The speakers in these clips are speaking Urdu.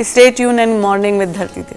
Stay tuned in Morning with Dharti Devi.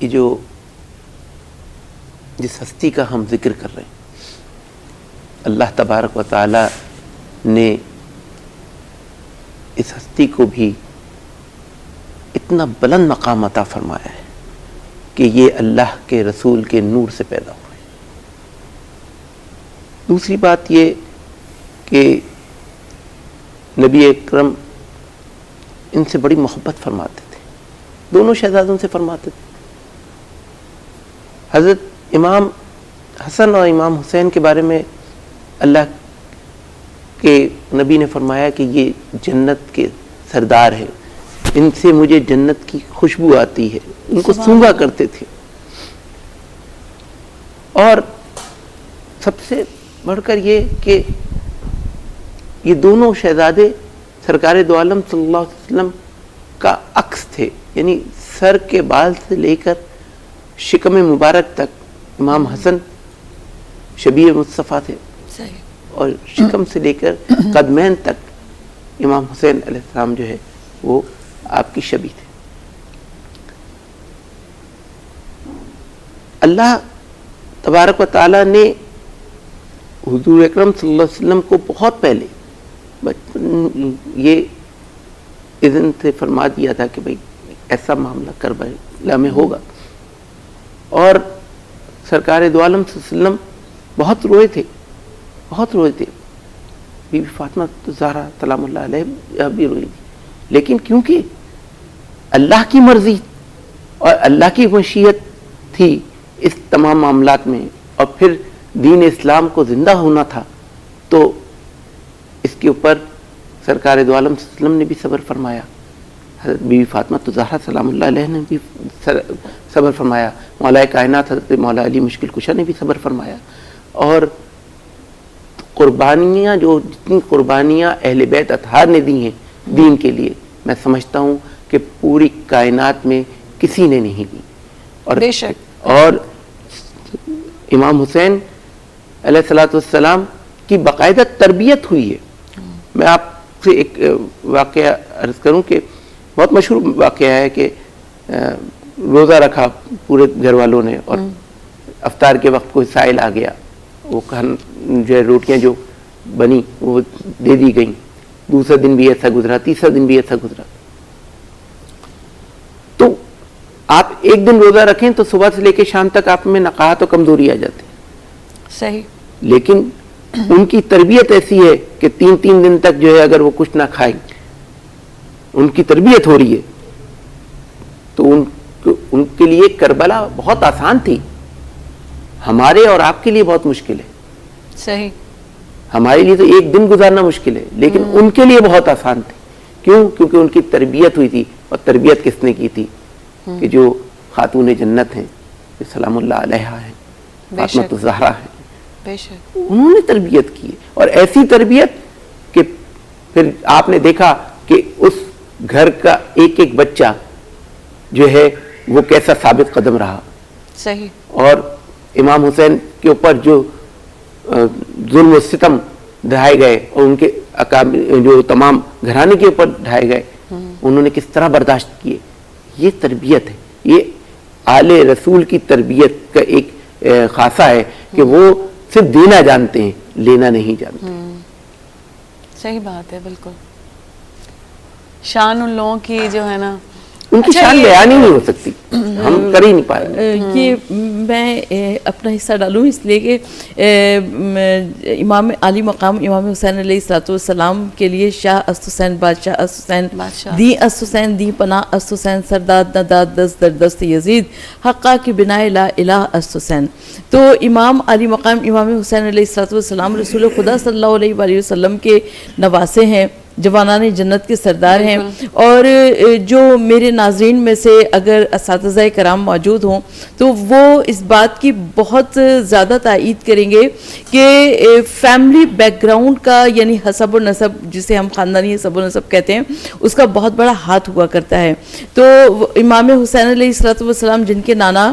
یہ جو جس ہستی کا ہم ذکر کر رہے ہیں، اللہ تبارک و تعالی نے اس ہستی کو بھی اتنا بلند مقام عطا فرمایا ہے کہ یہ اللہ کے رسول کے نور سے پیدا ہوئے۔ دوسری بات یہ کہ نبی اکرم ان سے بڑی محبت فرماتے تھے، دونوں شہزادوں سے فرماتے تھے۔ حضرت امام حسن اور امام حسین کے بارے میں اللہ کے نبی نے فرمایا کہ یہ جنت کے سردار ہیں، ان سے مجھے جنت کی خوشبو آتی ہے، ان کو سونگا کرتے تھے۔ اور سب سے بڑھ کر یہ کہ یہ دونوں شہزادے سرکار دو عالم صلی اللہ علیہ وسلم کا عکس تھے، یعنی سر کے بال سے لے کر شکم مبارک تک امام حسن شبیہ مصطفیٰ تھے، اور شکم سے لے کر قدمین تک امام حسین علیہ السلام جو ہے وہ آپ کی شبیہ تھے۔ اللہ تبارک و تعالی نے حضور اکرم صلی اللہ علیہ وسلم کو بہت پہلے یہ اذن سے فرما دیا تھا کہ بھئی ایسا معاملہ کربلا میں ہوگا، اور سرکار دو عالم صلی اللہ علیہ وسلم بہت روئے تھے، بہت روئے تھے۔ بی بی فاطمہ زہرا سلام اللہ علیہ بھی روئی تھی، لیکن کیونکہ اللہ کی مرضی اور اللہ کی مشیت تھی اس تمام معاملات میں، اور پھر دین اسلام کو زندہ ہونا تھا، تو اس کے اوپر سرکار دو عالم صلی اللہ علیہ وسلم نے بھی صبر فرمایا، حضرت بی بی فاطمہ زہرا سلام اللہ علیہ نے بھی صبر فرمایا، مولا کائنات حضرت مولا علی مشکل کشا نے بھی صبر فرمایا۔ اور قربانیاں جو جتنی قربانیاں اہل بیت اطہار نے دی ہیں دین کے لیے، میں سمجھتا ہوں کہ پوری کائنات میں کسی نے نہیں دی۔ اور بے شک، اور امام حسین علیہ الصلوۃ والسلام کی باقاعدہ تربیت ہوئی ہے۔ میں آپ سے ایک واقعہ عرض کروں کہ بہت مشہور واقعہ ہے کہ روزہ رکھا پورے گھر والوں نے، اور افطار کے وقت کوئی سائل آ گیا، وہ جو ہے روٹیاں جو بنی وہ دے دی گئیں، دوسرا دن بھی ایسا گزرا، تیسرا دن بھی ایسا گزرا۔ تو آپ ایک دن روزہ رکھیں تو صبح سے لے کے شام تک آپ میں نقاہت و کمزوری آ جاتی ہے، صحیح، لیکن ان کی تربیت ایسی ہے کہ تین تین دن تک جو ہے اگر وہ کچھ نہ کھائیں، ان کی تربیت ہو رہی ہے، تو ان کے لیے کربلا بہت آسان تھی، ہمارے اور آپ کے لیے بہت مشکل ہے۔ صحیح، ہمارے لیے تو ایک دن گزارنا مشکل ہے، لیکن ان کے لیے بہت آسان تھی۔ کیوں؟ کیونکہ ان کی تربیت ہوئی تھی، اور تربیت کس نے کی تھی؟ کہ جو خاتون جنت ہیں، جو سلام اللہ علیہا ہیں، فاطمہ الزہرا ہیں، بے شک، انہوں نے تربیت کی، اور ایسی تربیت کہ پھر آپ نے دیکھا کہ اس گھر کا ایک ایک بچہ جو ہے وہ کیسا ثابت قدم رہا۔ صحیح، اور امام حسین کے اوپر جو ظلم و ستم ڈھائے گئے، اور ان کے جو تمام گھرانے کے اوپر ڈھائے گئے، انہوں نے کس طرح برداشت کیے۔ یہ تربیت ہے، یہ آل رسول کی تربیت کا ایک خاصہ ہے کہ وہ صرف دینا جانتے ہیں، لینا نہیں جانتے۔ صحیح بات ہے، بالکل۔ شان ان لوگوں کی جو ہے نا، ان کی شان بیان ہی نہیں ہو سکتی، ہم کر ہی نہیں پائیں گے۔ یہ میں اپنا حصہ ڈالوں اس لیے کہ امام علی مقام امام حسین علیہ الصلوۃ والسلام کے لیے شاہ است حسین بادشاہ است حسین دی است حسین دی پناہ است حسین سرداد نداد دست در دست یزید حقا کی بنائے لا الہ است حسین۔ تو امام علی مقام امام حسین علیہ الصلوۃ والسلام رسول خدا صلی اللہ علیہ وآلہ وسلم کے نواسے ہیں، جوانان جنت کے سردار ہیں، اور جو میرے ناظرین میں سے اگر اساتذہ کرام موجود ہوں تو وہ اس بات کی بہت زیادہ تائید کریں گے کہ فیملی بیک گراؤنڈ کا، یعنی حسب و نسب جسے ہم خاندانی حسب و نسب کہتے ہیں، اس کا بہت بڑا ہاتھ ہوا کرتا ہے۔ تو امام حسین علیہ الصلوۃ والسلام جن کے نانا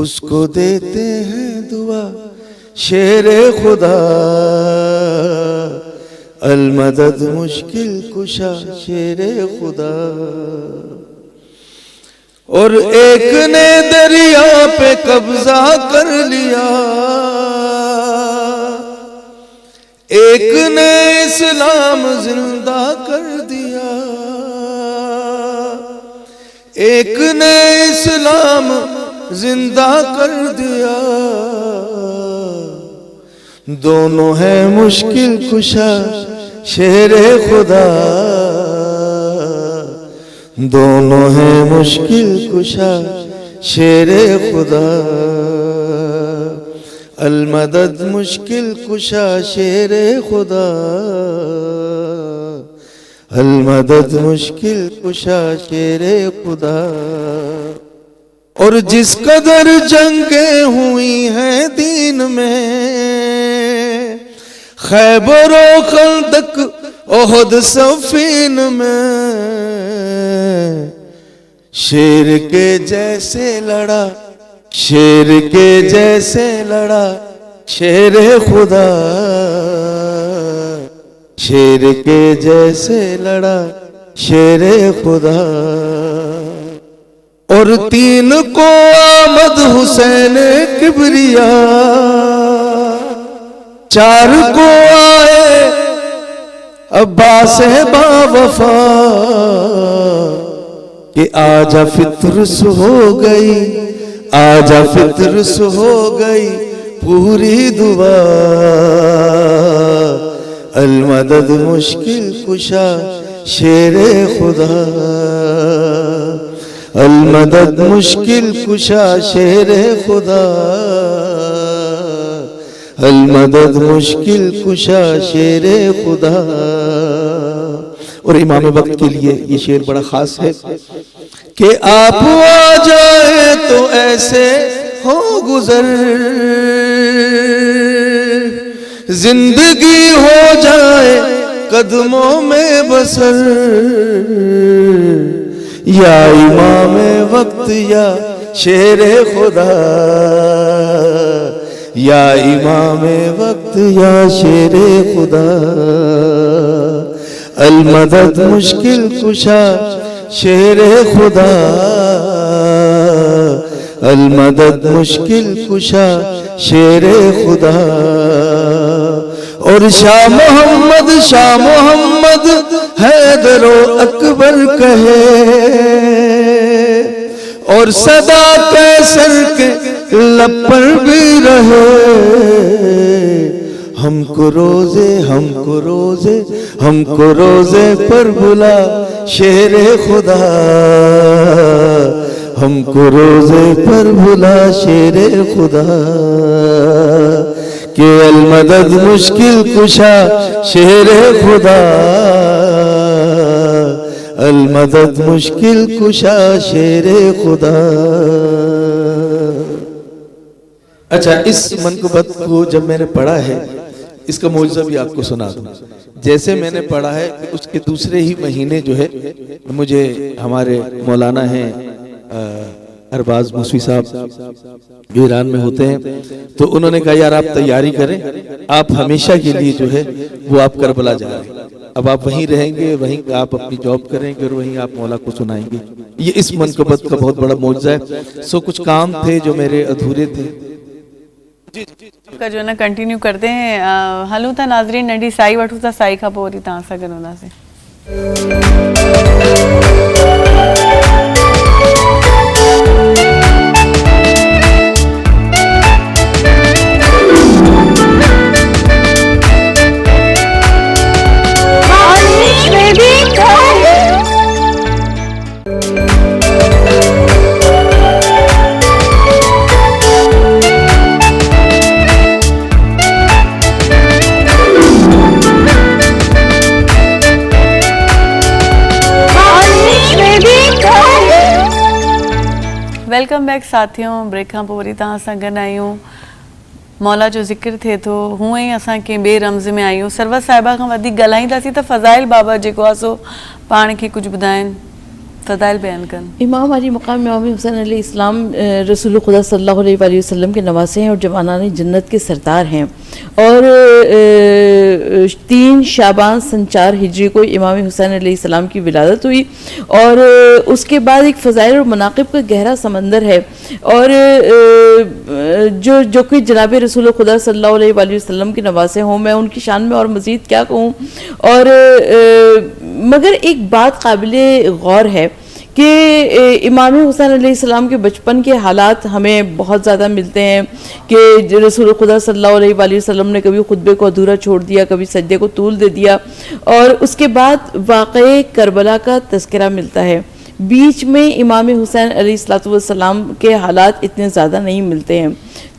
اس کو دیتے ہیں دعا شیر خدا، المدد مشکل کشا شیر خدا. اور ایک نے دریا پہ قبضہ کر لیا، ایک نے اسلام زندہ کر دیا، ایک نے اسلام زندہ کر دیا. دونوں ہیں مشکل کشا شیر خدا، دونوں ہیں مشکل کشا شیر خدا. المدد مشکل کشا شیر خدا، المدد مشکل کشا شیر خدا. اور جس قدر جنگیں ہوئی ہیں دین میں، خیبر و خندق احد صفین میں، شیر کے جیسے لڑا، شیر کے جیسے لڑا شیر خدا، شیر کے جیسے لڑا شیر خدا. اور 3 کو آمد حسین کبریا، 4 کو آئے عباس با وفا، کہ آجا فطرس ہو گئی، آجا فطرس ہو گئی پوری دعا. المدد مشکل کشا شیر خدا، المدد مشکل کشا شیر خدا، المدد مشکل کشا شیر خدا. اور امام وقت کے لیے یہ شعر بڑا خاص ہے کہ آپ آ جائیں تو ایسے ہو گزر، زندگی ہو جائے قدموں میں بسر. یا امام وقت یا شیر خدا، یا امام وقت یا شیر خدا. المدد مشکل کشا شیر خدا، المدد مشکل کشا شیر خدا. اور شاہ محمد، شاہ محمد حیدر و اکبر کہے، اور صدا قیصر کے لب پر بھی رہے. ہم کو روزے، ہم کو روزے، ہم کو روزے پر بلا شیر خدا، ہم کو روزے پر بلا شیر خدا. کہ المدد مشکل کشا شیر خدا، المدد مشکل کشا شیر خدا. اچھا، اس منقبت کو جب میں نے پڑھا ہے، اس کا معجزہ بھی آپ کو سنا دوں. جیسے میں نے پڑھا ہے اس کے دوسرے ہی مہینے جو ہے مجھے ہمارے مولانا ہیں ارباز موسوی صاحب جو ایران میں ہوتے ہیں، تو انہوں نے کہا یار آپ تیاری کریں، آپ ہمیشہ کے لیے جو ہے وہ آپ کربلا جا رہے ہیں. اب آپ وہیں رہیں گے، وہیں آپ اپنی جاب کریں گے اور وہیں آپ مولا کو سنائیں گے. یہ اس منقبت کا بہت بڑا معجزہ ہے. سو کچھ کام تھے جو میرے ادھورے تھے کا جو ہے نا کنٹینیو کرتے ہیں. ہلو تا ناظرین، ننڈی سائی وٹھو تا سائی کھا پوری تاں سا گنونا سے. ویلکم بیک ساتھیوں. بریک کھاں پوری تاں سا گن آئیوں. مولا جو ذکر تھے تو ہوئے ہی اساں کے بے رمز میں آئیوں. سروت صاحبہ کا ودی گلائیں دا سی تا فضائل بابا جے کو آسو پان کے کچھ بدائیں. فضائل بیان کرنا. امام علی مقام امام حسین علیہ السلام رسول خدا صلی اللہ علیہ وآلہ وسلم کے نواسے ہیں اور جوانان جنت کے سردار ہیں. اور 3 شعبان سن 4 ہجری کو امام حسین علیہ السلام کی ولادت ہوئی. اور اس کے بعد ایک فضائل اور مناقب کا گہرا سمندر ہے. اور جو کہ جناب رسول خدا صلی اللہ علیہ وآلہ وسلم کے نواسے ہوں، میں ان کی شان میں اور مزید کیا کہوں. اور مگر ایک بات قابل غور ہے کہ امام حسین علیہ السلام کے بچپن کے حالات ہمیں بہت زیادہ ملتے ہیں کہ رسول خدا صلی اللہ علیہ وآلہ وسلم نے کبھی خطبے کو ادھورا چھوڑ دیا، کبھی سجدے کو طول دے دیا. اور اس کے بعد واقعہ کربلا کا تذکرہ ملتا ہے. بیچ میں امام حسین علیہ السلام کے حالات اتنے زیادہ نہیں ملتے ہیں.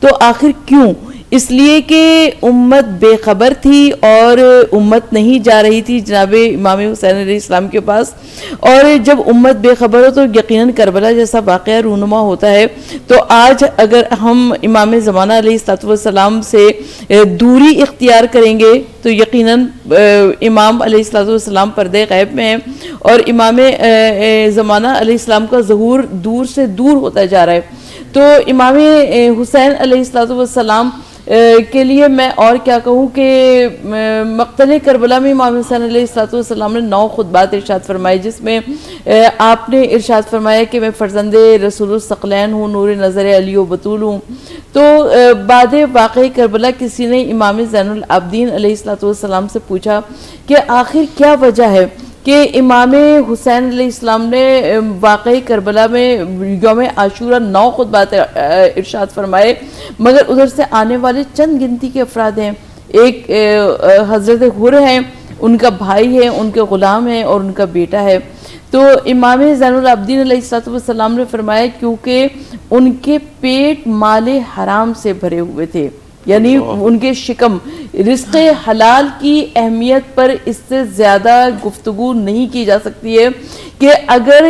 تو آخر کیوں؟ اس لیے کہ امت بے خبر تھی اور امت نہیں جا رہی تھی جناب امام حسین علیہ السلام کے پاس. اور جب امت بے خبر ہو تو یقیناً کربلا جیسا واقعہ رونما ہوتا ہے. تو آج اگر ہم امام زمانہ علیہ السلام سے دوری اختیار کریں گے تو یقیناً امام علیہ السلام پردے غیب میں ہیں اور امام زمانہ علیہ السلام کا ظہور دور سے دور ہوتا جا رہا ہے. تو امام حسین علیہ السلام کے لیے میں اور کیا کہوں کہ مقتل کربلا میں امام حسین علیہ السلام نے 9 خطبات ارشاد فرمائے، جس میں آپ نے ارشاد فرمایا کہ میں فرزند رسول الثقلین ہوں، نور نظر علی و بطول ہوں. تو بعد واقع کربلا کسی نے امام زین العابدین علیہ السلام سے پوچھا کہ آخر کیا وجہ ہے کہ امام حسین علیہ السلام نے واقعی کربلا میں یوم عاشورہ 9 خطبات ارشاد فرمائے، مگر ادھر سے آنے والے چند گنتی کے افراد ہیں. ایک حضرت حر ہیں، ان کا بھائی ہے، ان کے غلام ہیں اور ان کا بیٹا ہے. تو امام زین العابدین علیہ السلام نے فرمایا کیونکہ ان کے پیٹ مال حرام سے بھرے ہوئے تھے، یعنی ان کے شکم. رزق حلال کی اہمیت پر اس سے زیادہ گفتگو نہیں کی جا سکتی ہے کہ اگر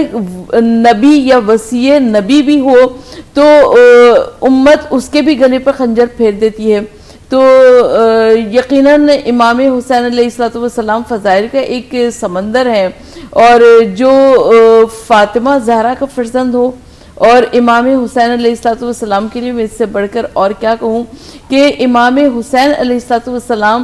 نبی یا وصی نبی بھی ہو تو امت اس کے بھی گلے پر خنجر پھیر دیتی ہے. تو یقیناً امام حسین علیہ السلام فضائل کا ایک سمندر ہے. اور جو فاطمہ زہرا کا فرزند ہو اور امام حسین علیہ السلام کے لیے میں اس سے بڑھ کر اور کیا کہوں کہ امام حسین علیہ السلام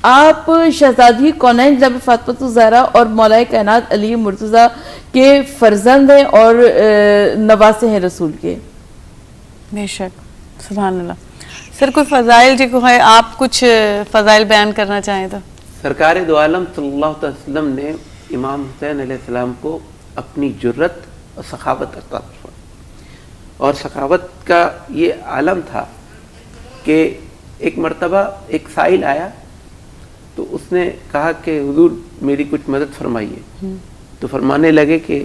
آپ شہزادی کونین جناب فاطمہ الزہرا اور مولا کائنات علی مرتضیٰ کے فرزند ہیں اور نواسے ہیں رسول کے. بے شک، سبحان اللہ. سر کوئی فضائل جو ہے آپ کچھ فضائل بیان کرنا چاہیں تو؟ سرکار دو عالم صلی اللہ علیہ وسلم نے امام حسین علیہ السلام کو اپنی جرت اور سخاوت عطا فرمائی. اور سخاوت کا یہ عالم تھا کہ ایک مرتبہ ایک سائل آیا تو اس نے کہا کہ حضور میری کچھ مدد فرمائیے. تو فرمانے لگے کہ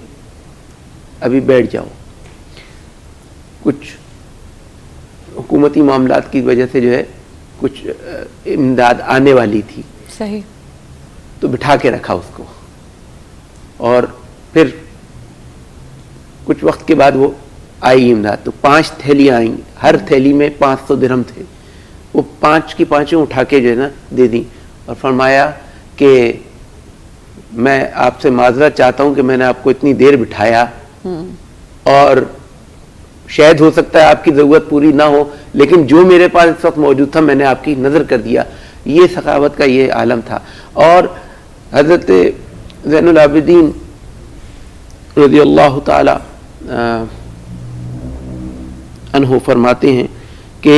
ابھی بیٹھ جاؤ، کچھ حکومتی معاملات کی وجہ سے جو ہے کچھ امداد آنے والی تھی. صحیح. تو بٹھا کے رکھا اس کو. اور پھر کچھ وقت کے بعد وہ آئی امداد. تو 5 تھیلیاں آئیں، ہر تھیلی میں 500 درہم تھے. وہ 5 کی 5 اٹھا کے جو ہے نا دے دیں اور فرمایا کہ میں آپ سے معذرت چاہتا ہوں کہ میں نے آپ کو اتنی دیر بٹھایا اور شاید ہو سکتا ہے آپ کی ضرورت پوری نہ ہو، لیکن جو میرے پاس اس وقت موجود تھا میں نے آپ کی نظر کر دیا. یہ سخاوت کا یہ عالم تھا. اور حضرت زین العابدین رضی اللہ تعالی عنہ فرماتے ہیں کہ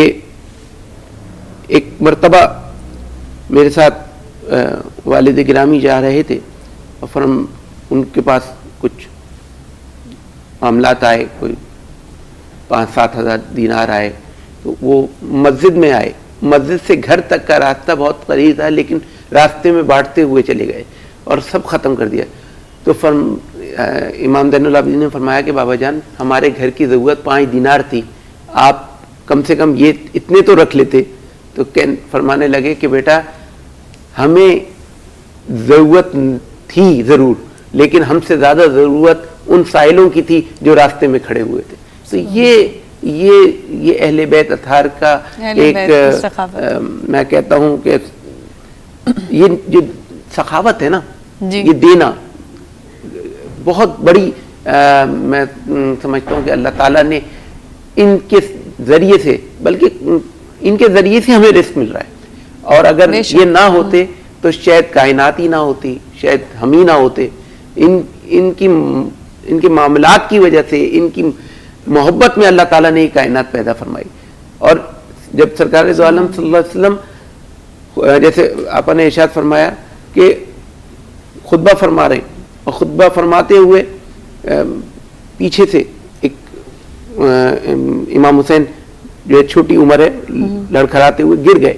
ایک مرتبہ میرے ساتھ والد گرامی جا رہے تھے اور ان کے پاس کچھ معاملات آئے، کوئی 5-7 ہزار دینار آئے. تو وہ مسجد میں آئے. مسجد سے گھر تک کا راستہ بہت قریب تھا لیکن راستے میں بانٹتے ہوئے چلے گئے اور سب ختم کر دیا. تو امام زین العابدین نے فرمایا کہ بابا جان ہمارے گھر کی ضرورت 5 دینار تھی، آپ کم سے کم یہ اتنے تو رکھ لیتے. تو فرمانے لگے کہ بیٹا ہمیں ضرورت تھی ضرور، لیکن ہم سے زیادہ ضرورت ان سائلوں کی تھی جو راستے میں کھڑے ہوئے تھے. تو یہ اہل بیت اطہار کا ایک میں کہتا ہوں کہ یہ جو سخاوت ہے نا، یہ دینا بہت بڑی میں سمجھتا ہوں کہ اللہ تعالیٰ نے ان کے ذریعے سے، بلکہ ان کے ذریعے سے ہمیں رزق مل رہا ہے، اور اگر یہ نہ ہوتے تو شاید کائنات ہی نہ ہوتی، شاید ہم ہی نہ ہوتے. ان کی معاملات کی وجہ سے، ان کی محبت میں اللہ تعالیٰ نے یہ کائنات پیدا فرمائی. اور جب سرکار دو عالم صلی اللہ علیہ وسلم جیسے آپ نے ارشاد فرمایا کہ خطبہ فرما رہے ہیں، اور خطبہ فرماتے ہوئے پیچھے سے ایک امام حسین جو ہے چھوٹی عمر ہے، لڑکھڑاتے ہوئے گر گئے.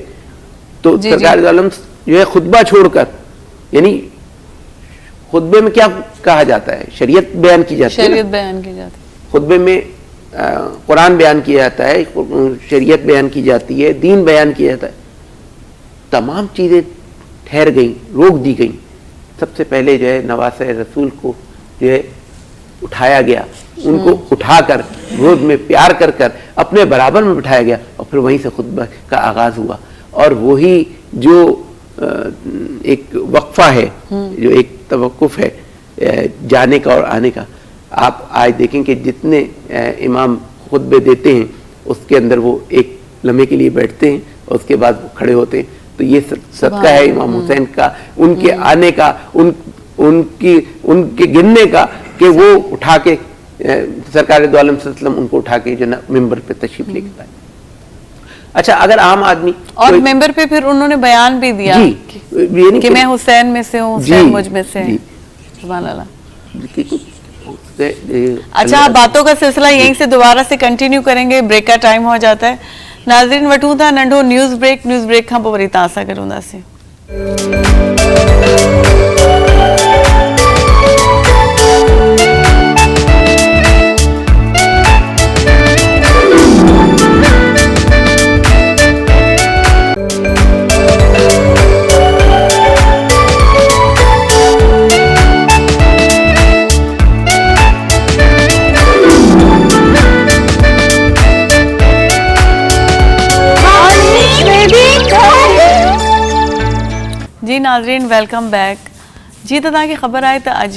تو سرکار دو عالم جو ہے خطبہ چھوڑ کر، یعنی خطبے میں کیا کہا جاتا ہے؟ شریعت بیان کی جاتی ہے، شریعت بیان کی جاتی ہے، خطبے میں قرآن بیان کیا جاتا ہے، شریعت بیان کی جاتی ہے، دین بیان کیا جاتا ہے. تمام چیزیں ٹھہر گئیں، روک دی گئیں. سب سے پہلے جو ہے نواسہ رسول کو جو ہے اٹھایا گیا، ان کو اٹھا کر گود میں پیار کر کر اپنے برابر میں بٹھایا گیا، اور پھر وہیں سے خطبہ کا آغاز ہوا. اور وہی جو ایک وقفہ ہے، جو ایک توقف ہے جانے کا اور آنے کا، آپ آج دیکھیں کہ جتنے امام خطبے دیتے ہیں اس کے اندر وہ ایک لمحے کے لیے بیٹھتے ہیں اور اس کے بعد وہ کھڑے ہوتے ہیں. تو یہ صدقہ ہے امام حسین کا، ان کے آنے کا، ان کے گرنے کا، کہ وہ اٹھا کے سرکار دو عالم صلی اللہ علیہ وسلم ان کو اٹھا کے جو نا ممبر پہ تشریف لے کے آئے. اچھا، اگر عام آدمی اور ممبر پہ پھر انہوں نے بیان بھی دیا کہ میں حسین میں سے ہوں، حسین مجھ میں سے. سبحان اللہ. اچھا، باتوں کا سلسلہ یہیں سے دوبارہ سے کنٹینیو کریں گے، بریک کا ٹائم ہو جاتا ہے. ناظرین وٹوں تھا ننڈو نیوز بریک کھاں پوری تاسا کروں دا سے. جی ناظرین ویلکم بیک. جی تو تاکہ خبر آئے تو اج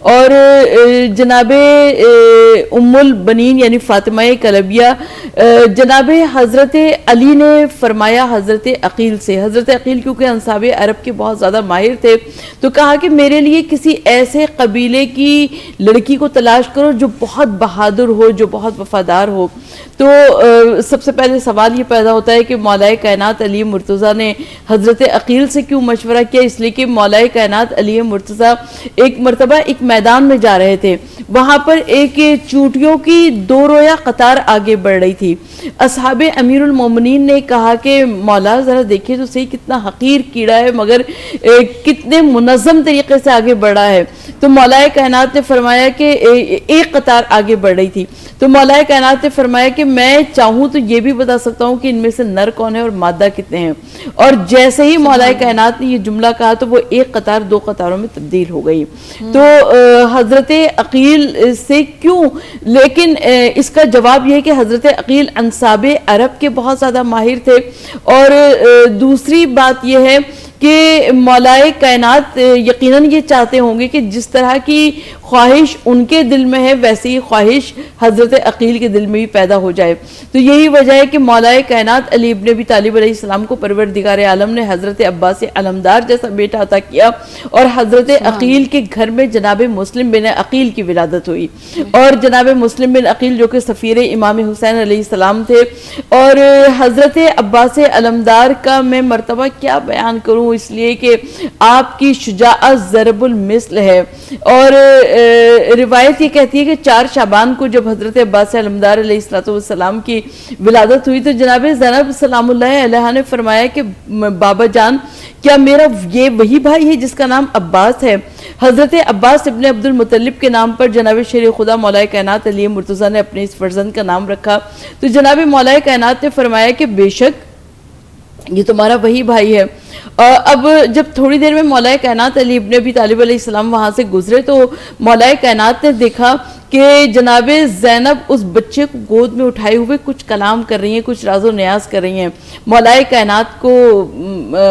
اور جناب ام البنین یعنی فاطمہ کلبیہ جناب حضرت علی نے فرمایا حضرت عقیل سے، حضرت عقیل کیونکہ انصاب عرب کے بہت زیادہ ماہر تھے، تو کہا کہ میرے لیے کسی ایسے قبیلے کی لڑکی کو تلاش کرو جو بہت بہادر ہو، جو بہت وفادار ہو۔ تو سب سے پہلے سوال یہ پیدا ہوتا ہے کہ مولا کائنات علی مرتضیٰ نے حضرت عقیل سے کیوں مشورہ کیا؟ اس لیے کہ مولا کائنات علی مرتضیٰ ایک مرتبہ ایک میدان میں جا رہے تھے، وہاں پر ایک چونٹیوں کی 2 رویا قطار آگے بڑھ رہی تھی۔ اصحاب امیر المومنین نے کہا کہ مولا ذرا دیکھیں تو صحیح کتنا حقیر کیڑا ہے مگر کتنے منظم طریقے سے آگے بڑھا ہے۔ تو مولا کائنات نے فرمایا کہ ایک قطار آگے بڑھ رہی تھی، تو مولا کائنات نے فرمایا کہ میں چاہوں تو یہ بھی بتا سکتا ہوں کہ ان میں سے نر کون ہے اور مادہ کتنے ہیں، اور جیسے ہی مولا کائنات نے یہ جملہ کہا تو وہ ایک قطار 2 قطاروں میں تبدیل ہو گئی۔ تو حضرت عقیل سے کیوں؟ لیکن اس کا جواب یہ ہے کہ حضرت عقیل انصاب عرب کے بہت زیادہ ماہر تھے، اور دوسری بات یہ ہے کہ مولا کائنات یقیناً یہ چاہتے ہوں گے کہ جس طرح کی خواہش ان کے دل میں ہے ویسی ہی خواہش حضرت عقیل کے دل میں بھی پیدا ہو جائے۔ تو یہی وجہ ہے کہ مولا کائنات علی ابن ابی طالب علیہ السلام کو پروردگار عالم نے حضرت عباس علمدار جیسا بیٹا عطا کیا، اور حضرت عقیل کے گھر میں جناب مسلم بن عقیل کی ولادت ہوئی، اور جناب مسلم بن عقیل جو کہ سفیر امام حسین علیہ السلام تھے۔ اور حضرت عباس علمدار کا میں مرتبہ کیا بیان کروں، اس لیے کہ آپ کی شجاعت ضرب المثل ہے، اور روایت یہ کہتی ہے کہ 4 شعبان کو جب حضرت عباس علمدار علیہ السلام کی ولادت ہوئی تو جناب زینب سلام اللہ علیہ نے فرمایا کہ بابا جان کیا میرا یہ وہی بھائی ہے جس کا نام عباس ہے؟ حضرت عباس ابن عبد المطلب کے نام پر جناب شیر خدا مولا کائنات علی مرتضیٰ نے اپنے اس فرزند کا نام رکھا، تو جناب مولا کائنات نے فرمایا کہ بے شک یہ تمہارا وہی بھائی ہے۔ اب جب تھوڑی دیر میں مولا کائنات علی ابن ابی طالب علیہ السلام وہاں سے گزرے تو مولا کائنات نے دیکھا کہ جناب زینب اس بچے کو گود میں اٹھائے ہوئے کچھ کلام کر رہی ہیں، کچھ راز و نیاز کر رہی ہیں۔ مولا کائنات کو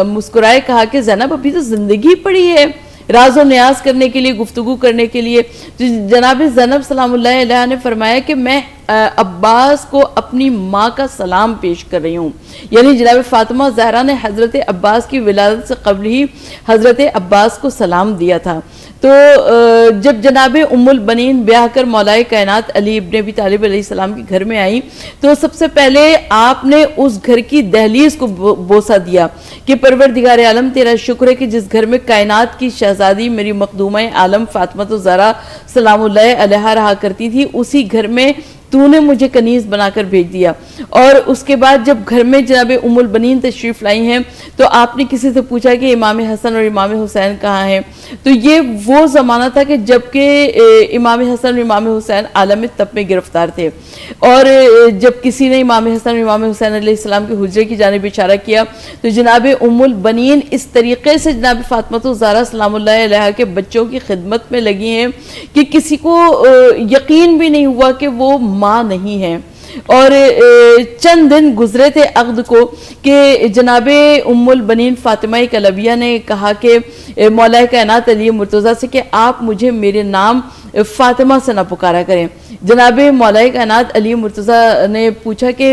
مسکرائے کہا کہ زینب ابھی تو زندگی پڑی ہے راز و نیاز کرنے کے لیے، گفتگو کرنے کے لیے۔ جناب زینب سلام اللہ علیہ نے فرمایا کہ میں عباس کو اپنی ماں کا سلام پیش کر رہی ہوں، یعنی جناب فاطمہ زہرا نے حضرت عباس کی ولادت سے قبل ہی حضرت عباس کو سلام دیا تھا۔ تو جب جناب ام البنین بیاہ کر مولا کائنات علی ابن ابی طالب علیہ السلام کے گھر میں آئیں تو سب سے پہلے آپ نے اس گھر کی دہلیز کو بوسہ دیا کہ پروردگار عالم تیرا شکر ہے کہ جس گھر میں کائنات کی شہزادی میری مخدومہ عالم فاطمہ زہرا سلام اللہ علیہا رہا کرتی تھی، اسی گھر میں تو نے مجھے کنیز بنا کر بھیج دیا۔ اور اس کے بعد جب گھر میں جناب ام البنین تشریف لائی ہیں تو آپ نے کسی سے پوچھا کہ امام حسن اور امام حسین کہاں ہیں؟ تو یہ وہ زمانہ تھا کہ جب کہ امام حسن اور امام حسین عالم تب میں گرفتار تھے، اور جب کسی نے امام حسن اور امام حسین علیہ السلام کے حجرے کی جانب اشارہ کیا تو جناب ام البنین اس طریقے سے جناب فاطمہ زہرا سلام اللہ علیہا کے بچوں کی خدمت میں لگی ہیں کہ کسی کو یقین بھی نہیں ہوا کہ وہ ماں نہیں ہے۔ اور چند دن گزرے تھے عقد کو کہ جناب ام البنین فاطمہ کلبیہ نے کہا کہ مولا کائنات علی مرتضیٰ سے کہ آپ مجھے میرے نام فاطمہ سے نہ پکارا کریں۔ جناب مولا کائنات علی مرتضیٰ نے پوچھا کہ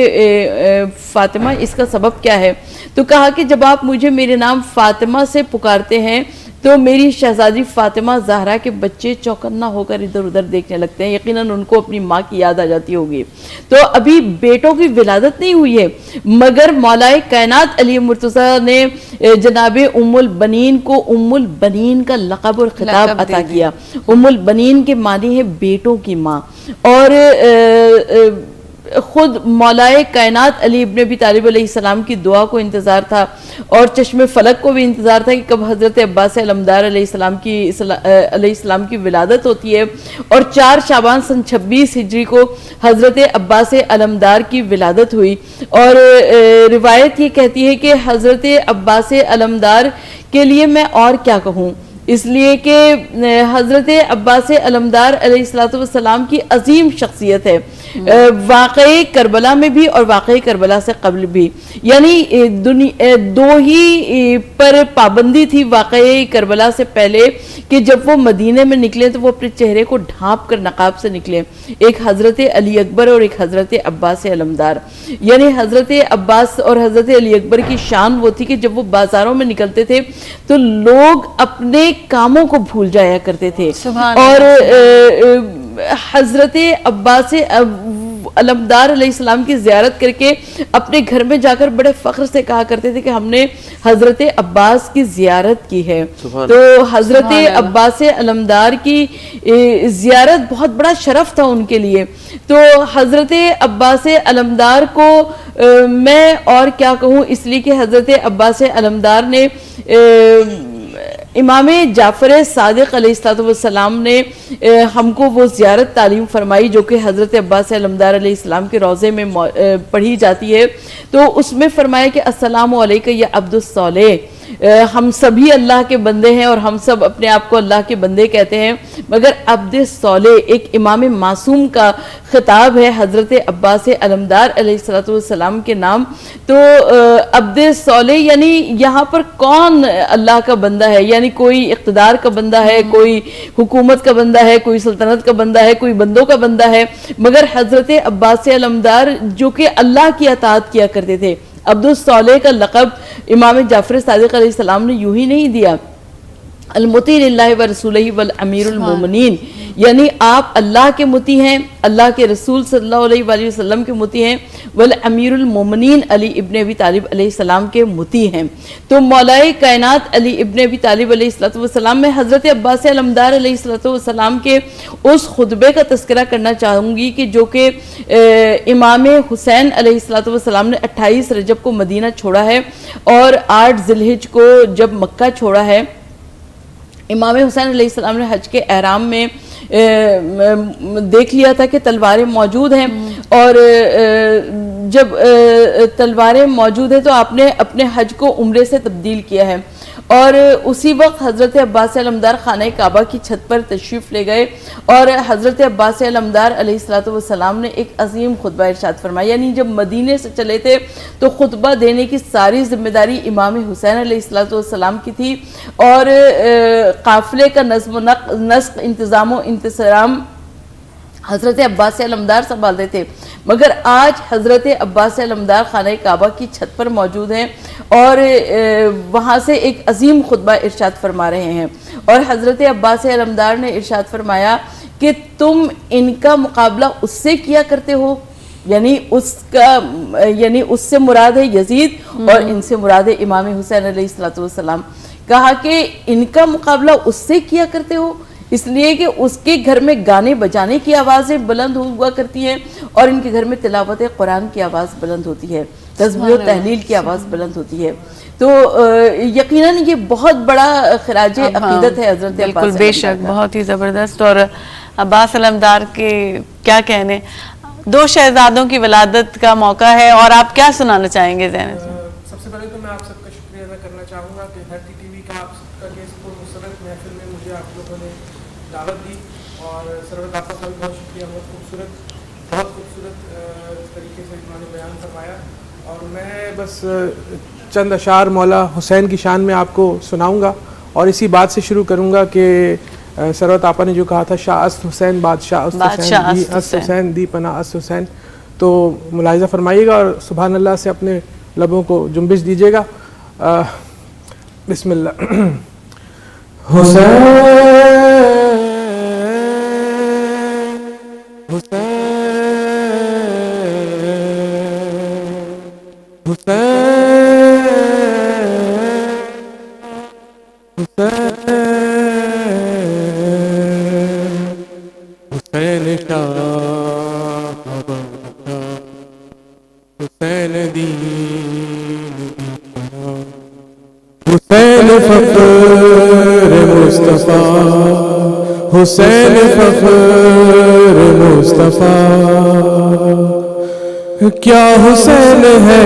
فاطمہ اس کا سبب کیا ہے؟ تو کہا کہ جب آپ مجھے میرے نام فاطمہ سے پکارتے ہیں تو میری شہزادی فاطمہ زہرا کے بچے چوکنا ہو کر ادھر ادھر دیکھنے لگتے ہیں، یقیناً ان کو اپنی ماں کی یاد آ جاتی ہوگی۔ تو ابھی بیٹوں کی ولادت نہیں ہوئی ہے مگر مولا کائنات علی مرتضیٰ نے جناب ام البنین کو ام البنین کا لقب اور خطاب عطا کیا۔ ام البنین کے معنی ہے بیٹوں کی ماں، اور خود مولا کائنات علی ابن ابی طالب علیہ السلام کی دعا کو انتظار تھا، اور چشم فلک کو بھی انتظار تھا کہ کب حضرت عباس علمدار علیہ السلام کی ولادت ہوتی ہے، اور 4 شعبان سن 26 ہجری کو حضرت عباس علمدار کی ولادت ہوئی۔ اور روایت یہ کہتی ہے کہ حضرت عباس علمدار کے لیے میں اور کیا کہوں، اس لیے کہ حضرت عباس علمدار علیہ السلام کی عظیم شخصیت ہے، واقعی کربلا میں بھی اور واقعی کربلا سے قبل بھی، یعنی دو ہی پر پابندی تھی واقعی کربلا سے پہلے کہ جب وہ مدینے میں نکلے تو وہ اپنے چہرے کو ڈھانپ کر نقاب سے نکلے، ایک حضرت علی اکبر اور ایک حضرت عباس علمدار. یعنی حضرت عباس اور حضرت علی اکبر کی شان وہ تھی کہ جب وہ بازاروں میں نکلتے تھے تو لوگ اپنے کاموں کو بھول جایا کرتے تھے، اور حضرت عباس علمدار علیہ السلام کی زیارت کر کے اپنے گھر میں جا کر بڑے فخر سے کہا کرتے تھے کہ ہم نے حضرت عباس کی زیارت کی ہے. تو حضرت عباس علمدار کی زیارت بہت بڑا شرف تھا ان کے لیے. تو حضرت عباس علمدار کو میں اور کیا کہوں، اس لیے کہ حضرت عباس علمدار نے امام جعفر صادق علیہ السلام نے ہم کو وہ زیارت تعلیم فرمائی جو کہ حضرت عباس علمدار علیہ السلام کے روضے میں پڑھی جاتی ہے. تو اس میں فرمایا کہ السلام علیکم یا عبد الصالح، ہم سبھی اللہ کے بندے ہیں اور ہم سب اپنے آپ کو اللہ کے بندے کہتے ہیں، مگر عبد صالح ایک امام معصوم کا خطاب ہے حضرت عباس علمدار علیہ السلام کے نام. تو عبد صالح یعنی یہاں پر کون اللہ کا بندہ ہے، یعنی کوئی اقتدار کا بندہ ہے، کوئی حکومت کا بندہ ہے، کوئی سلطنت کا بندہ ہے، کوئی بندوں کا بندہ ہے، مگر حضرت عباس علمدار جو کہ اللہ کی اطاعت کیا کرتے تھے. عبد الصالح کا لقب امام جعفر صادق علیہ السلام نے یوں ہی نہیں دیا، المطیع للہ ورسولہ والامیر المومنین، یعنی آپ اللہ کے مطیع ہیں، اللہ کے رسول صلی اللہ علیہ وآلہ وسلم کے مطیع ہیں، والامیر المومنین علی ابن ابی طالب علیہ السلام کے مطیع ہیں. تو مولا کائنات علی ابن ابی طالب علیہ السلام میں حضرت عباس علمدار علیہ السلام کے اس خطبے کا تذکرہ کرنا چاہوں گی کہ جو کہ امام حسین علیہ السلام نے 28 رجب کو مدینہ چھوڑا ہے اور 8 ذی الحجہ کو جب مکہ چھوڑا ہے. امام حسین علیہ السلام نے حج کے احرام میں دیکھ لیا تھا کہ تلواریں موجود ہیں، اور جب تلواریں موجود ہیں تو آپ نے اپنے حج کو عمرے سے تبدیل کیا ہے. اور اسی وقت حضرت عباس علمدار خانہ کعبہ کی چھت پر تشریف لے گئے اور حضرت عباس علمدار علیہ السلام نے ایک عظیم خطبہ ارشاد فرمایا. یعنی جب مدینے سے چلے تھے تو خطبہ دینے کی ساری ذمہ داری امام حسین علیہ السلام کی تھی، اور قافلے کا نظم و نسق، انتظام و انتصرام حضرت عباس علمدار سنبھالتے تھے. مگر آج حضرت عباس علمدار خانہ کعبہ کی چھت پر موجود ہیں اور وہاں سے ایک عظیم خطبہ ارشاد فرما رہے ہیں. اور حضرت عباس علمدار نے ارشاد فرمایا کہ تم ان کا مقابلہ اس سے کیا کرتے ہو، یعنی اس سے مراد ہے یزید اور ان سے مراد ہے امام حسین علیہ السلام. کہا کہ ان کا مقابلہ اس سے کیا کرتے ہو اس لیے کہ اس کے گھر میں گانے بجانے کی آوازیں بلند ہوا کرتی ہیں اور ان کے گھر میں تلاوت قرآن کی آواز بلند ہوتی ہے، تسبیح و تحلیل کی آواز بلند ہوتی ہے. تو یقیناً یہ بہت بڑا خراج عقیدت ہے حضرت عباس. بالکل، بے شک، بہت ہی زبردست. اور عباس علمدار کے کیا کہنے، 2 شہزادوں کی ولادت کا موقع ہے، اور آپ کیا سنانا چاہیں گے زینب؟ سب سے پہلے تو میں آپ سب کا شکریہ ادا کرنا چاہوں گا کہ دھرتی ٹی وی کا آپ سب کا اس پرمسرت محفل میں مجھے آپ لوگوں نے دعوت دی، اور سرورت آپ کا بھی بہت شکریہ. بہت خوبصورت طریقے سے انہوں نے بیان فرمایا. اور میں بس چند اشعار مولا حسین کی شان میں آپ کو سناؤں گا، اور اسی بات سے شروع کروں گا کہ سرورت آپا نے جو کہا تھا شاہ است حسین بادشاہ است حسین دی پناہ است حسین، تو ملاحظہ فرمائیے گا اور سبحان اللہ سے اپنے لبوں کو جنبش دیجیے گا. بسم اللہ. حسین حسین فخر مصطفیٰ کیا حسین ہے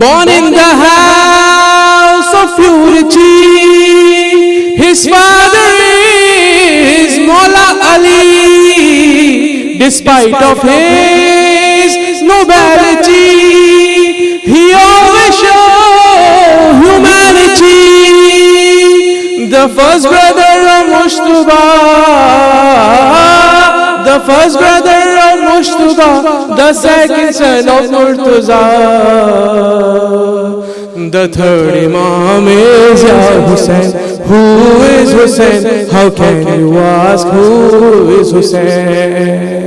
Born in the house of purity, his father is Maula Ali. Despite of his nobility, he always showed humanity. The first brother of Mushtaba, the first brother of Mushtaba, the second son of Murtaza, the third Imam is Ya Hussain. Who is Hussain? How can you ask who is Hussain?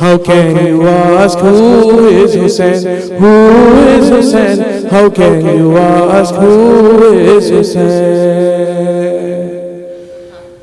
How can you ask who is Hussein? Who is Hussein? How can you ask who is Hussein?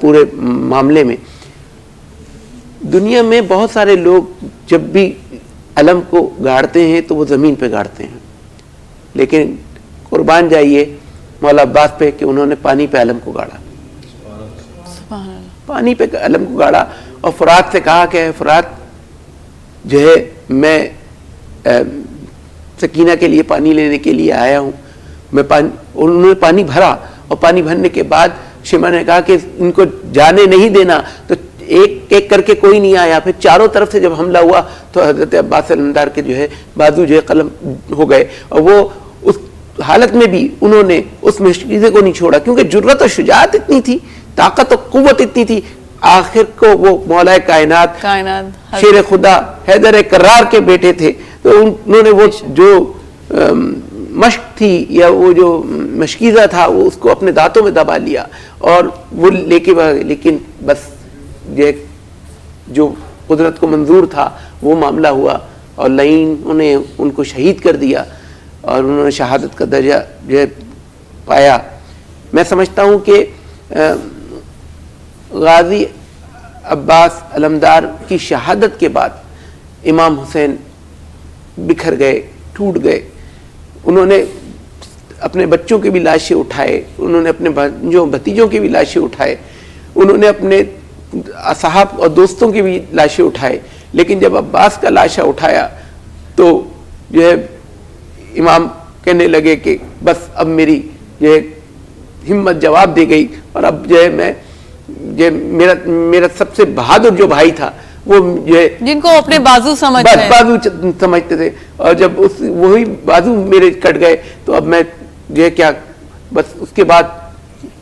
پورے معاملے میں. دنیا میں بہت سارے لوگ جب بھی علم کو گاڑتے ہیں تو وہ زمین پہ گاڑتے ہیں, لیکن قربان جائیے مولا عباس پہ کہ انہوں نے پانی پہ علم کو گاڑا, پانی پہ علم کو گاڑا, اور فرات سے کہا کہ فرات جو ہے میں سکینہ کے لیے پانی لینے کے لیے آیا ہوں. انہوں نے پانی بھرا, اور پانی بھرنے کے بعد شیما نے کہا کہ ان کو جانے نہیں دینا, تو ایک ایک کر کے کوئی نہیں آیا. پھر چاروں طرف سے جب حملہ ہوا تو حضرت عباس علمدار کے جو ہے بازو جو ہے قلم ہو گئے, اور وہ اس حالت میں بھی انہوں نے اس مشکیزے کو نہیں چھوڑا, کیونکہ جرت و شجاعت اتنی تھی, طاقت و قوت اتنی تھی. آخر کو وہ مولا کائنات شیر خدا حیدر کرار کے بیٹے تھے, تو انہوں نے وہ جو مشق تھی یا وہ جو مشکیزہ تھا وہ اس کو اپنے دانتوں میں دبا لیا اور وہ لے کے, لیکن بس جو قدرت کو منظور تھا وہ معاملہ ہوا, اور لعین انہیں ان کو شہید کر دیا اور انہوں نے شہادت کا درجہ جو ہے پایا. میں سمجھتا ہوں کہ غازی عباس علمدار کی شہادت کے بعد امام حسین بکھر گئے, ٹوٹ گئے. انہوں نے اپنے بچوں کی بھی لاشیں اٹھائے, انہوں نے اپنے بھتیجوں کی بھی لاشیں اٹھائے, انہوں نے اپنے اصحاب اور دوستوں کی بھی لاشیں اٹھائے, لیکن جب عباس کا لاشا اٹھایا تو جو ہے امام کہنے لگے کہ بس اب میری جو ہے ہمت جواب دے گئی, اور اب جو ہے میں میرا سب سے بہادر جو بھائی تھا وہ جو ہے جن کو اپنے بازو سمجھتے تھے, اور جب وہی بازو میرے کٹ گئے تو اب میں جو ہے کیا, بس اس کے بعد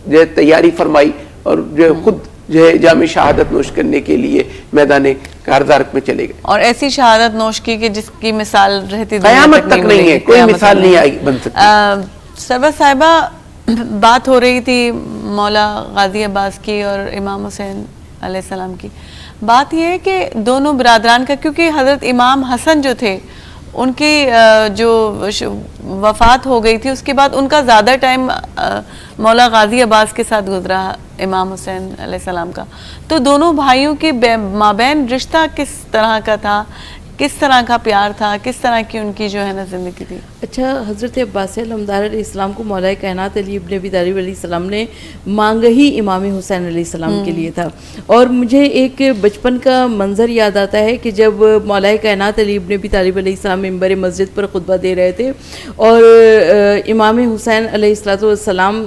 جو ہے تیاری فرمائی اور جو ہے خود جو ہے جام شہادت نوش کرنے کے لیے میدان کارزار میں چلے گئے. اور ایسی شہادت نوش کی کہ جس کی مثال رہتی قیامت تک نہیں ہے, کوئی مثال نہیں آئی بن سکتی. سرور صاحبہ, بات ہو رہی تھی مولا غازی عباس کی اور امام حسین علیہ السلام کی. بات یہ ہے کہ دونوں برادران کا, کیونکہ حضرت امام حسن جو تھے ان کی جو وفات ہو گئی تھی, اس کے بعد ان کا زیادہ ٹائم مولا غازی عباس کے ساتھ گزرا امام حسین علیہ السلام کا. تو دونوں بھائیوں کے مابین رشتہ کس طرح کا تھا, کس طرح کا پیار تھا, کس طرح کی ان کی جو ہے نا زندگی تھی؟ اچھا, حضرت عباس علمدار علیہ السلام کو مولا کائنات علی ابن ابی طالب علیہ السلام نے مانگا ہی امام حسین علیہ السلام کے لیے تھا. اور مجھے ایک بچپن کا منظر یاد آتا ہے کہ جب مولا کائنات علی ابن ابی طالب علیہ السلام ممبر مسجد پر خطبہ دے رہے تھے, اور امام حسین علیہ السلام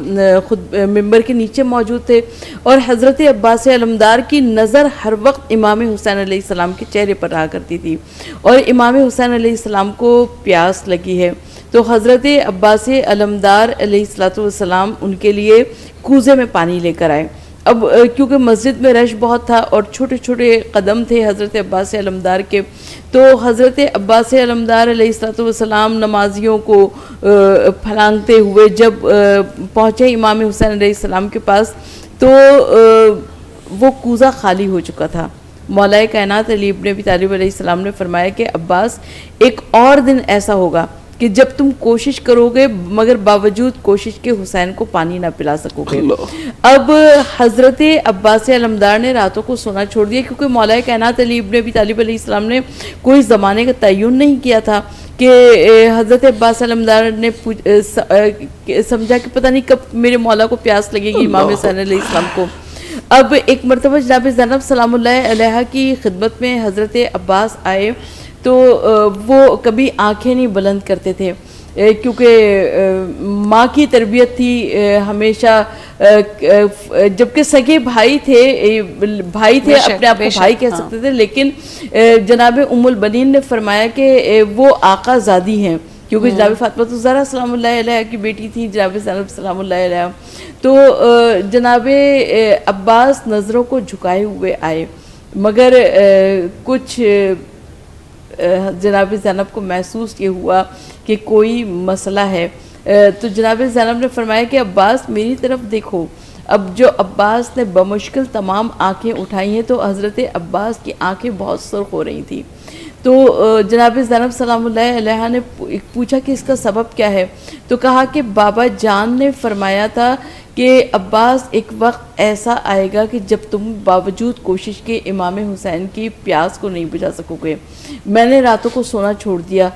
خود ممبر کے نیچے موجود تھے, اور حضرت عباس علمدار کی نظر ہر وقت امام حسین علیہ السلام کے چہرے پر رہا کرتی تھی, اور امام حسین علیہ السلام کو پیاس لگی ہے تو حضرت عباس علمدار علیہ السلام ان کے لیے کوزے میں پانی لے کر آئے. اب کیونکہ مسجد میں رش بہت تھا اور چھوٹے چھوٹے قدم تھے حضرت عباس علمدار کے, تو حضرت عباس علمدار علیہ السلام نمازیوں کو پھلانگتے ہوئے جب پہنچے امام حسین علیہ السلام کے پاس تو وہ کوزہ خالی ہو چکا تھا. مولا کائنات علی ابن ابی طالب علیہ السلام نے فرمایا کہ عباس, ایک اور دن ایسا ہوگا کہ جب تم کوشش کرو گے مگر باوجود کوشش کے حسین کو پانی نہ پلا سکو گے. اب حضرت عباس علمدار نے راتوں کو سونا چھوڑ دیا, کیونکہ مولا کائنات علی ابن ابی طالب علیہ السلام نے کوئی زمانے کا تعین نہیں کیا تھا کہ حضرت عباس علمدار نے سمجھا کہ پتہ نہیں کب میرے مولا کو پیاس لگے گی امام حسین علیہ السلام کو. اب ایک مرتبہ جناب زینب سلام اللہ علیہ کی خدمت میں حضرت عباس آئے تو وہ کبھی آنکھیں نہیں بلند کرتے تھے, کیونکہ ماں کی تربیت تھی ہمیشہ, جبکہ سگے بھائی تھے اپنے آپ کو بھائی کہہ سکتے تھے, لیکن جناب ام البنین نے فرمایا کہ وہ آقا زادی ہیں, کیونکہ جناب فاطمہ الزہرا سلام اللہ علیہ کی بیٹی تھی جناب زینب سلام اللہ علیہ. تو جناب عباس نظروں کو جھکائے ہوئے آئے, مگر کچھ جناب زینب کو محسوس یہ ہوا کہ کوئی مسئلہ ہے, تو جناب زینب نے فرمایا کہ عباس میری طرف دیکھو. اب جو عباس نے بمشکل تمام آنکھیں اٹھائی ہیں تو حضرت عباس کی آنکھیں بہت سرخ ہو رہی تھیں. تو جناب زینب سلام اللہ علیہ نے پوچھا کہ اس کا سبب کیا ہے, تو کہا کہ بابا جان نے فرمایا تھا کہ عباس ایک وقت ایسا آئے گا کہ جب تم باوجود کوشش کے امام حسین کی پیاس کو نہیں بجھا سکو گے. میں نے راتوں کو سونا چھوڑ دیا.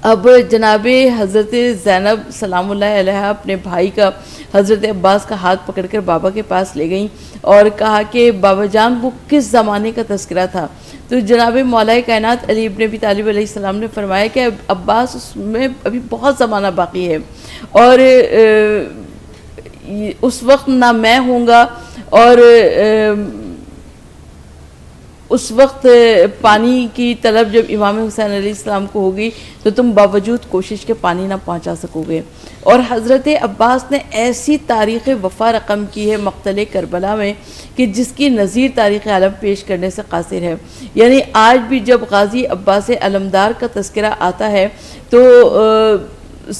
اب جناب حضرت زینب سلام اللہ علیہ اپنے بھائی کا حضرت عباس کا ہاتھ پکڑ کر بابا کے پاس لے گئیں اور کہا کہ بابا جان وہ کس زمانے کا تذکرہ تھا؟ تو جناب مولا کائنات علی ابن ابی طالب علیہ السلام نے فرمایا کہ عباس اس میں ابھی بہت زمانہ باقی ہے، اور اس وقت نہ میں ہوں گا، اور اس وقت پانی کی طلب جب امام حسین علیہ السلام کو ہوگی تو تم باوجود کوشش کے پانی نہ پہنچا سکو گے. اور حضرت عباس نے ایسی تاریخ وفا رقم کی ہے مقتل کربلا میں کہ جس کی نظیر تاریخ عالم پیش کرنے سے قاصر ہے. یعنی آج بھی جب غازی عباس علمدار کا تذکرہ آتا ہے تو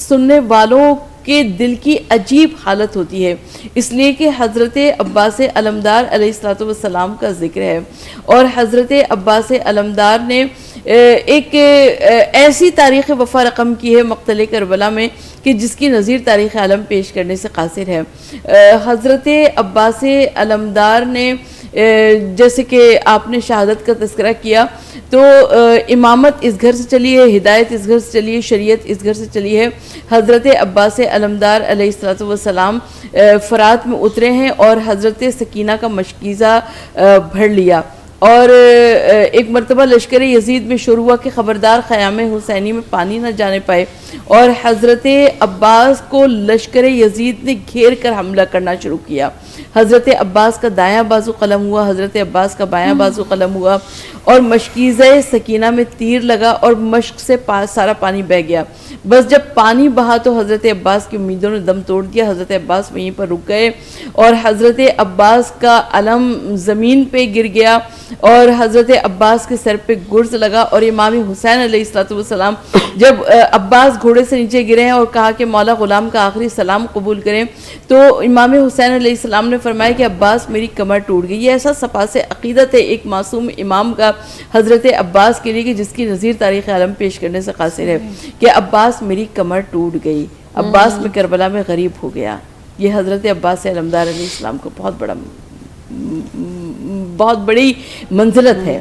سننے والوں کے دل کی عجیب حالت ہوتی ہے، اس لیے کہ حضرت عباس علمدار علیہ السلام کا ذکر ہے. اور حضرت عباس علمدار نے ایک ایسی تاریخ وفا رقم کی ہے مقتل کربلا میں کہ جس کی نظیر تاریخ عالم پیش کرنے سے قاصر ہے. حضرت عباس علمدار نے جیسے کہ آپ نے شہادت کا تذکرہ کیا تو امامت اس گھر سے چلی ہے، ہدایت اس گھر سے چلی ہے، شریعت اس گھر سے چلی ہے. حضرت عباس علمدار علیہ السلام فرات میں اترے ہیں اور حضرت سکینہ کا مشکیزہ بھر لیا. اور ایک مرتبہ لشکر یزید میں شروع ہوا کہ خبردار خیام حسینی میں پانی نہ جانے پائے، اور حضرت عباس کو لشکر یزید نے گھیر کر حملہ کرنا شروع کیا. حضرت عباس کا دایاں بازو قلم ہوا، حضرت عباس کا بایاں بازو قلم ہوا، اور مشکیزہ سکینہ میں تیر لگا اور مشک سے سارا پانی بہہ گیا. بس جب پانی بہا تو حضرت عباس کی امیدوں نے دم توڑ دیا. حضرت عباس وہیں پر رک گئے اور حضرت عباس کا علم زمین پہ گر گیا اور حضرت عباس کے سر پہ گرز لگا. اور امام حسین علیہ السلام جب عباس گھوڑے سے نیچے گرے ہیں اور کہا کہ مولا غلام کا آخری سلام قبول کریں، تو امام حسین علیہ السلام نے فرمایا کہ عباس میری کمر ٹوٹ گئی. یہ ایسا سپاس عقیدت ہے ایک معصوم امام کا حضرت عباس کے لیے کہ جس کی نظیر تاریخ عالم پیش کرنے سے قاصر ہے کہ عباس میری کمر ٹوٹ گئی، عباس میں کربلا میں غریب ہو گیا. یہ حضرت عباس علمدار علیہ السلام کو بہت بڑی منزلت ہے.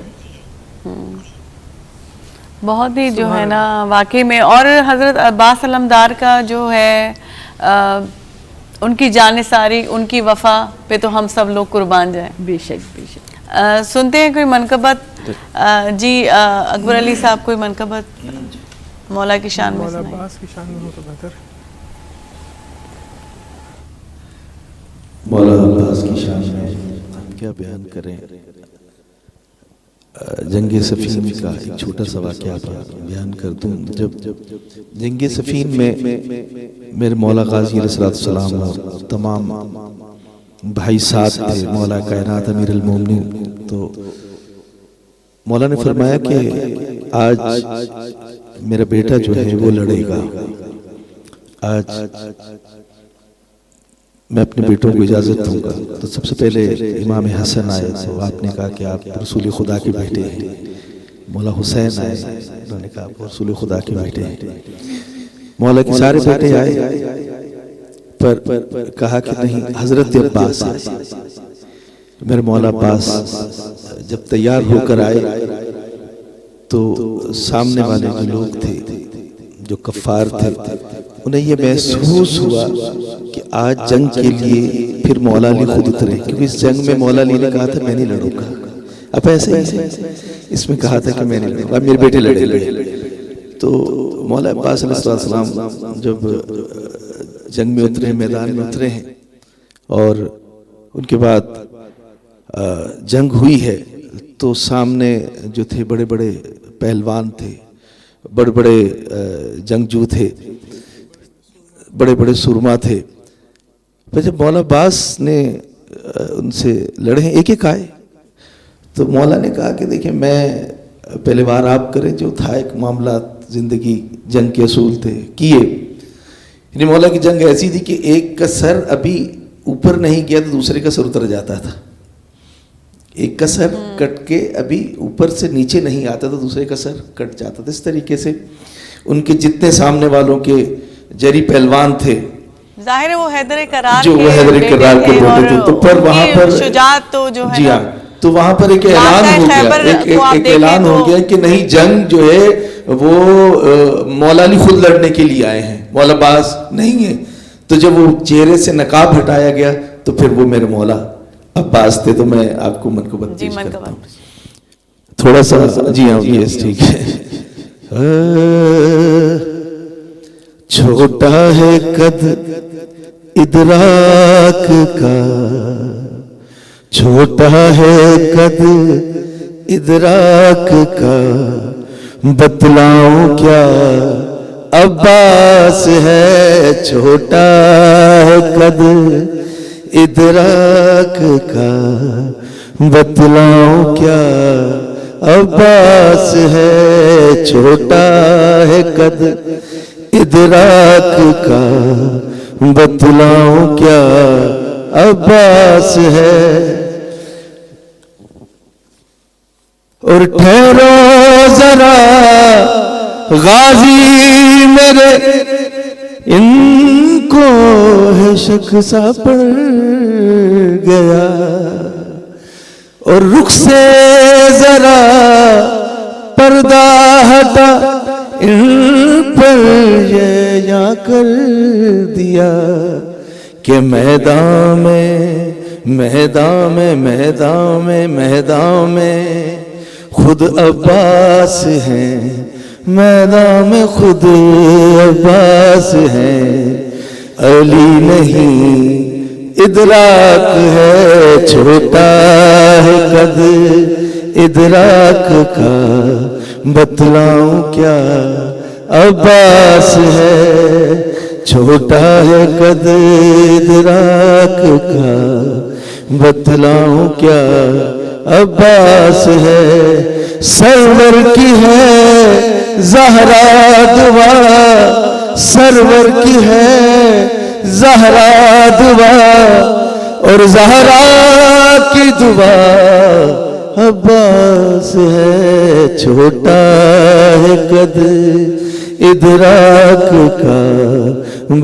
بہت ہی جو ہے نا واقعی میں. اور حضرت عباس علمدار کا جو ہے ان کی جانثاری، ان کی وفا پہ تو ہم سب لوگ قربان جائیں. بے شک بے شک. سنتے ہیں کوئی منقبت. جی اکبر علی صاحب کوئی منقبت مولا کی شان میں مولا سنائیں. عباس کی شان میں ہو تو بہتر. مولا عباس کی شان میں ہم کیا بیان کریں. جنگ سفین کا ایک چھوٹا سا واقعہ بیان کر دوں. جب جنگ سفین میں میرے مولا غازی علیہ السلام اور تمام بھائی ساتھ تھے، مولا کائنات امیر المومنین. تو مولا نے فرمایا کہ آج میرا بیٹا جو ہے وہ لڑے گا. آج میں اپنے بیٹوں کو اجازت دوں گا. تو سب سے پہلے امام حسن آئے تو آپ نے کہا کہ آپ رسول خدا کے بیٹے ہیں. مولا حسین آئے، انہوں نے کہا آپ رسول خدا کے بیٹے ہیں. مولا کے سارے بیٹے آئے پر کہا کہ نہیں، حضرت عباس ہے. میرے مولا عباس جب تیار ہو کر آئے تو سامنے والے جو لوگ تھے، جو کفار تھے، انہیں یہ محسوس ہوا کہ آج جنگ کے لیے پھر مولا علی خود اترے، کیونکہ اس جنگ میں مولا علی نے کہا تھا میں نہیں لڑوں گا. اب ایسے ہی اس میں کہا تھا کہ میں نہیں لڑوں گا، میرے بیٹے لڑے گے. تو مولا عباس علیہ السلام جب جنگ میں اترے، میدان میں اترے ہیں، اور ان کے بعد جنگ ہوئی ہے تو سامنے جو تھے بڑے بڑے پہلوان تھے، بڑے بڑے جنگجو تھے، بڑے بڑے سرما تھے. پھر جب مولا عباس نے ان سے لڑے ہیں، ایک ایک آئے، تو مولا نے کہا کہ دیکھیں میں پہلے بار آپ کریں، جو تھا ایک معاملات زندگی جنگ کے اصول تھے کیے. یعنی مولا کی جنگ ایسی تھی کہ ایک کا سر ابھی اوپر نہیں گیا تو دوسرے کا سر اتر جاتا تھا. ایک کا سر کٹ کے ابھی اوپر سے نیچے نہیں آتا تو دوسرے کا سر کٹ جاتا تھا. اس طریقے سے ان کے جتنے سامنے والوں کے جری پہلوان تھے ظاہر ہے وہ حیدر کرار جو وہ حیدر کرار کے بیٹے تھے، تو پھر وہاں پر شجاعت تو جو ہے جی ہاں، تو وہاں پر ایک اعلان ہو گیا، ایک اعلان ہو گیا کہ نہیں، جنگ جو ہے وہ مولا علی خود لڑنے کے لیے آئے ہیں، مولا عباس نہیں ہے. تو جب وہ چہرے سے نقاب ہٹایا گیا تو پھر وہ میرے مولا عباس تھے. تو میں آپ کو منقبت پیش کرتا ہوں تھوڑا سا. جی ہاں یس ٹھیک ہے. چھوٹا ہے قد ادراک کا، چھوٹا ہے قد ادراک کا، بتلاؤں کیا عباس ہے. چھوٹا ہے قد ادراک کا، بتلاؤں کیا عباس ہے. چھوٹا ہے قد ادراک کا، بتلاؤں کیا عباس ہے. اور ٹھہرو ذرا غازی میرے، ان کو ہے شک سا پڑ گیا. اور رخ سے ذرا پردہ ہٹا، ان پر یہ یا کر دیا کہ میدان میں میدان میں میدان میں میدان میں خود عباس ہیں، میدان میں خود عباس ہیں. علی نہیں ادراک ہے، چھوٹا ہے قد ادراک کا، بتلاؤں کیا عباس ہے. چھوٹا ہے قد ادراک کا، بتلاؤں کیا عباس ہے. سرور کی ہے زہرا دعا، سرور کی ہے زہرا دعا، اور زہرا کی دعا عباس ہے. چھوٹا ہے قد ادراک کا،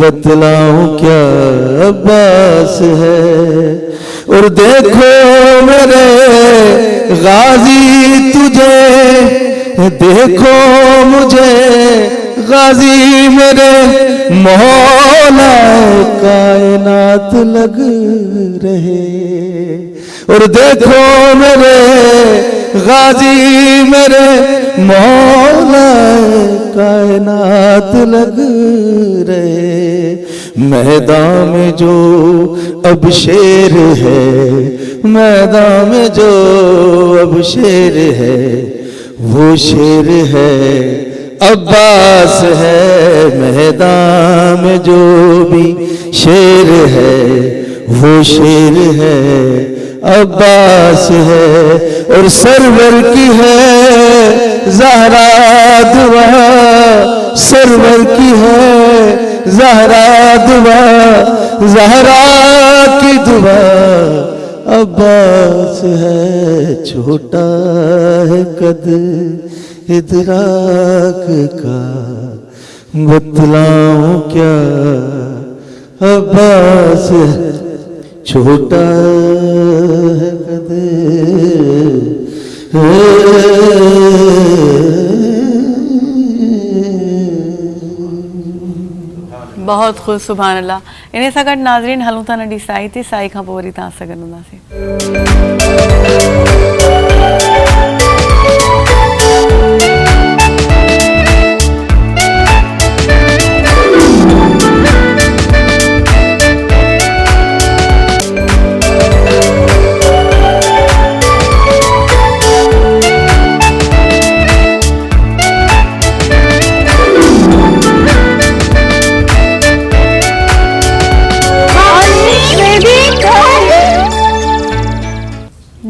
بتلاؤں کیا عباس ہے. اور دیکھو میرے غازی تجھے، دیکھو مجھے غازی میرے، مولا کائنات لگ رہے. اور دیکھو میرے غازی میرے، مولا کائنات لگ رہے. میدان میں جو اب شیر ہے، میدان میں جو اب شیر ہے، وہ شیر ہے عباس ہے. میدان میں جو بھی شیر ہے، وہ شیر ہے عباس ہے. اور سرور کی ہے زہرا دعا، سرور کی ہے زہرا دعا، زہرا کی دعا عباس ہے. چھوٹا ہے قد ادراک کا، بتلاؤں کیا عباس ہے. چھوٹا ہے قد بہت خوش. سبحان اللہ. انہیں سگٹ ناظرین ہلوں تھا نڈی سائی تھی، سائی کھاں پوری تھا سگن ہوندا سے.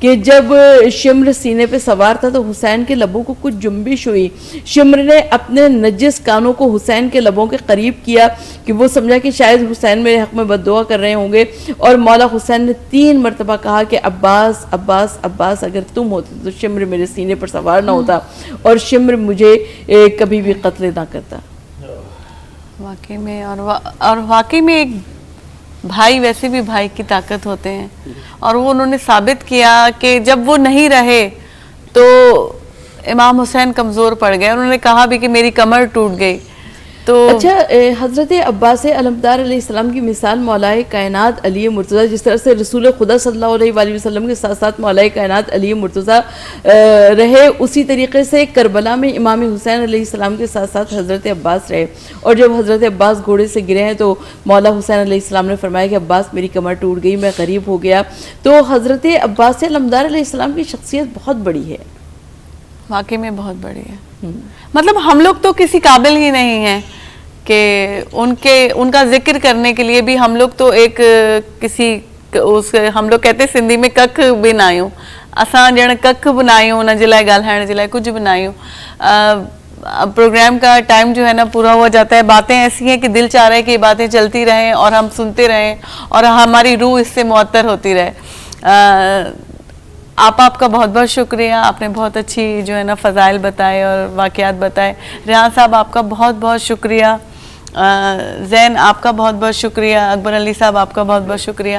کہ جب شمر سینے پہ سوار تھا تو حسین کے لبوں کو کچھ جنبش ہوئی. شمر نے اپنے نجس کانوں کو حسین کے لبوں کے قریب کیا کہ وہ سمجھا کہ شاید حسین میرے حق میں بد دعا کر رہے ہوں گے, اور مولا حسین نے 3 مرتبہ کہا کہ عباس عباس عباس, اگر تم ہوتے تو شمر میرے سینے پر سوار نہ ہوتا اور شمر مجھے کبھی بھی قتل نہ کرتا. واقعی میں, اور واقعی میں ایک بھائی ویسے بھی بھائی کی طاقت ہوتے ہیں, اور وہ انہوں نے ثابت کیا کہ جب وہ نہیں رہے تو امام حسین کمزور پڑ گئے. انہوں نے کہا بھی کہ میری کمر ٹوٹ گئی. تو اچھا, حضرت عباس علمدار علیہ السلام کی مثال مولا کائنات علی مرتضیٰ, جس طرح سے رسول خدا صلی اللہ علیہ وآلہ وسلم کے ساتھ ساتھ مولا کائنات علی مرتضیٰ رہے, اسی طریقے سے کربلا میں امام حسین علیہ السلام کے ساتھ ساتھ حضرت عباس رہے. اور جب حضرت عباس گھوڑے سے گرے ہیں تو مولا حسین علیہ السلام نے فرمایا کہ عباس میری کمر ٹوٹ گئی, میں غریب ہو گیا. تو حضرت عباس علمدار علیہ السلام کی شخصیت بہت بڑی ہے, واقعی میں بہت بڑی ہے. مطلب ہم لوگ تو کسی قابل ہی نہیں ہیں کہ ان کا ذکر کرنے کے لیے بھی. ہم لوگ تو ایک کسی ہم لوگ کہتے ہیں سندھی میں ککھ بھی نہ آیوں, اساں جن ککھ بھی نہ آیوں ان جے لائے ڳالهائڻ جے لائے کچھ بھی نہ آیوں. پروگرام کا ٹائم جو ہے نا پورا ہوا جاتا ہے. باتیں ایسی ہیں کہ دل چاہ رہا ہے کہ یہ باتیں چلتی رہیں اور ہم سنتے رہیں اور ہماری روح اس سے معطر ہوتی رہے. آپ کا بہت بہت شکریہ, آپ نے بہت اچھی جو ہے نا فضائل بتائے اور واقعات بتائے. ریحان صاحب آپ کا بہت بہت شکریہ. زین آپ کا بہت بہت شکریہ. اکبر علی صاحب آپ کا بہت بہت شکریہ.